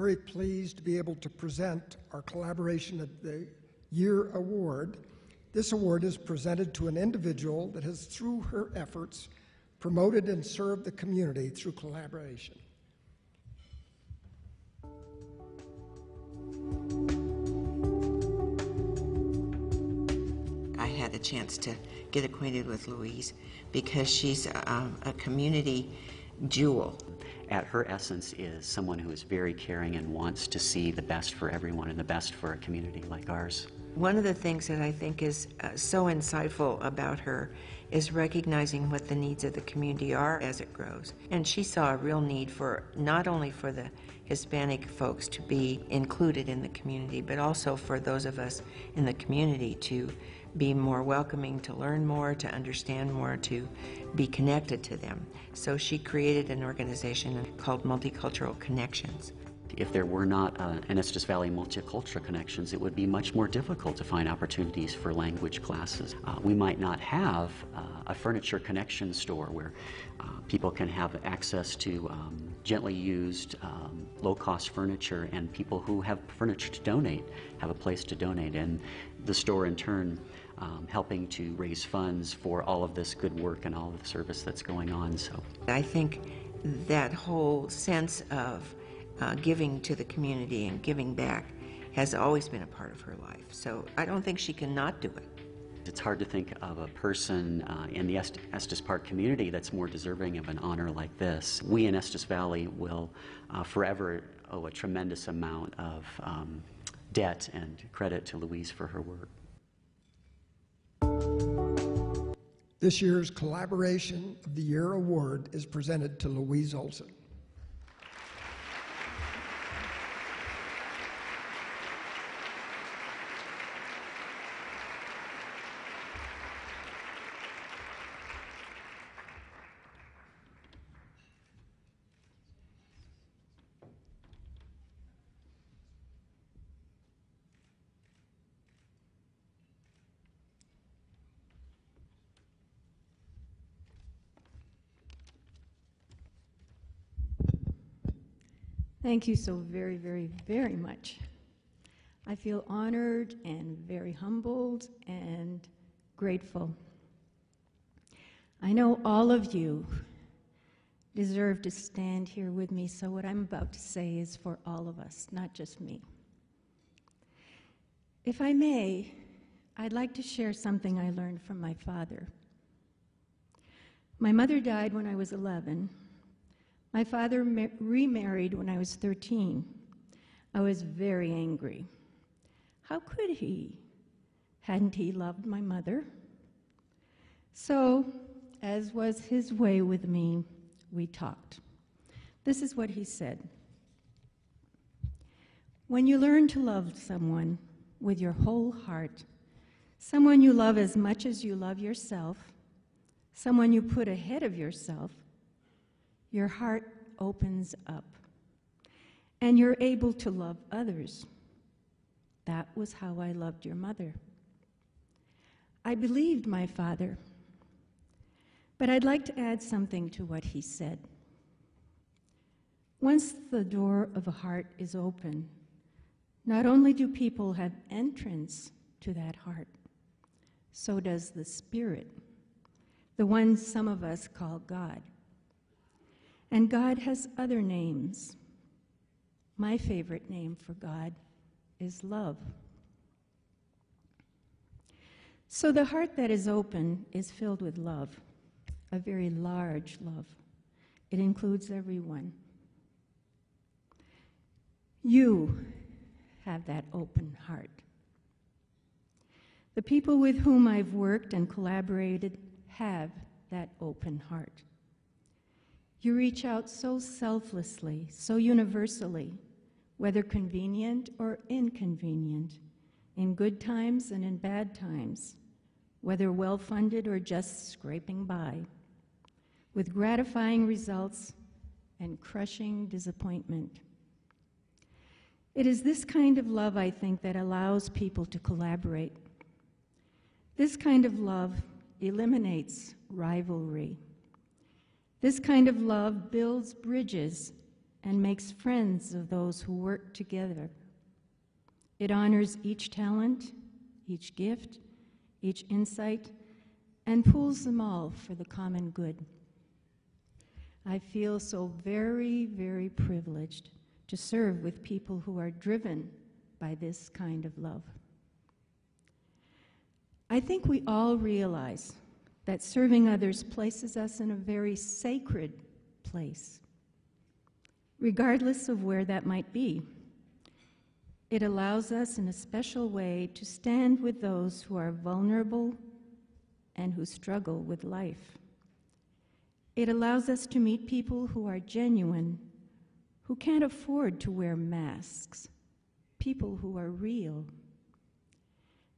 very pleased to be able to present our Collaboration of the Year Award. This award is presented to an individual that has, through her efforts, promoted and served the community through collaboration. I had a chance to get acquainted with Louise because she's a community jewel. At her essence is someone who is very caring and wants to see the best for everyone and the best for a community like ours. One of the things that I think is so insightful about her is recognizing what the needs of the community are as it grows. And she saw a real need for not only for the Hispanic folks to be included in the community, but also for those of us in the community to be more welcoming, to learn more, to understand more, to be connected to them. So she created an organization called Multicultural Connections. If there were not an Estes Valley Multicultural Connections, it would be much more difficult to find opportunities for language classes. We might not have a furniture connection store where people can have access to gently used, low-cost furniture, and people who have furniture to donate have a place to donate, and the store in turn helping to raise funds for all of this good work and all of the service that's going on. So I think that whole sense of giving to the community and giving back has always been a part of her life. So I don't think she can not do it. It's hard to think of a person in the Estes Park community that's more deserving of an honor like this. We in Estes Valley will forever owe a tremendous amount of debt and credit to Louise for her work. This year's Collaboration of the Year Award is presented to Louise Olson. Thank you so very, very, very much. I feel honored and very humbled and grateful. I know all of you deserve to stand here with me, so what I'm about to say is for all of us, not just me. If I may, I'd like to share something I learned from my father. My mother died when I was 11. My father remarried when I was 13. I was very angry. How could he? Hadn't he loved my mother? So, as was his way with me, we talked. This is what he said. When you learn to love someone with your whole heart, someone you love as much as you love yourself, someone you put ahead of yourself, your heart opens up, and you're able to love others. That was how I loved your mother. I believed my father, but I'd like to add something to what he said. Once the door of a heart is open, not only do people have entrance to that heart, so does the Spirit, the one some of us call God. And God has other names. My favorite name for God is love. So the heart that is open is filled with love, a very large love. It includes everyone. You have that open heart. The people with whom I've worked and collaborated have that open heart. You reach out so selflessly, so universally, whether convenient or inconvenient, in good times and in bad times, whether well-funded or just scraping by, with gratifying results and crushing disappointment. It is this kind of love, I think, that allows people to collaborate. This kind of love eliminates rivalry. This kind of love builds bridges and makes friends of those who work together. It honors each talent, each gift, each insight, and pools them all for the common good. I feel so very, very privileged to serve with people who are driven by this kind of love. I think we all realize that serving others places us in a very sacred place, regardless of where that might be. It allows us in a special way to stand with those who are vulnerable and who struggle with life. It allows us to meet people who are genuine, who can't afford to wear masks, people who are real.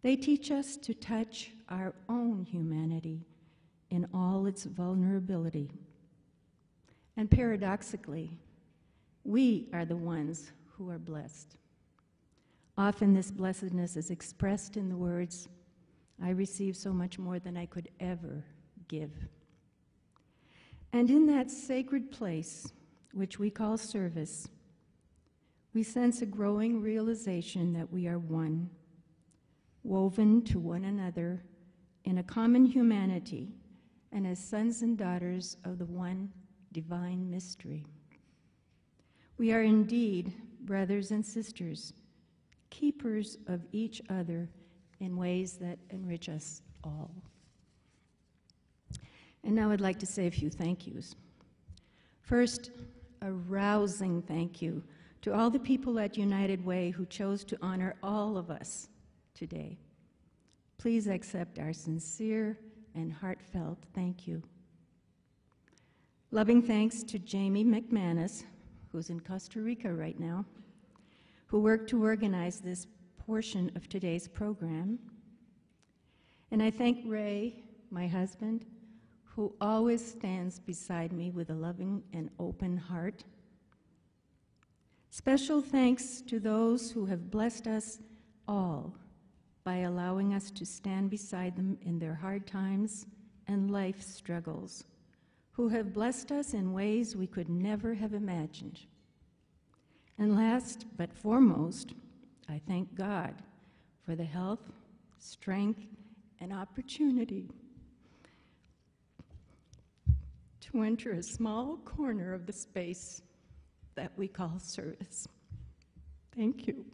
They teach us to touch our own humanity in all its vulnerability. And paradoxically, we are the ones who are blessed. Often this blessedness is expressed in the words, "I receive so much more than I could ever give." And in that sacred place, which we call service, we sense a growing realization that we are one, woven to one another in a common humanity and as sons and daughters of the one divine mystery. We are indeed brothers and sisters, keepers of each other in ways that enrich us all. And now I'd like to say a few thank yous. First, a rousing thank you to all the people at United Way who chose to honor all of us today. Please accept our sincere and heartfelt thank you. Loving thanks to Jamie McManus, who's in Costa Rica right now, who worked to organize this portion of today's program. And I thank Ray, my husband, who always stands beside me with a loving and open heart. Special thanks to those who have blessed us all by allowing us to stand beside them in their hard times and life struggles, who have blessed us in ways we could never have imagined. And last but foremost, I thank God for the health, strength, and opportunity to enter a small corner of the space that we call service. Thank you.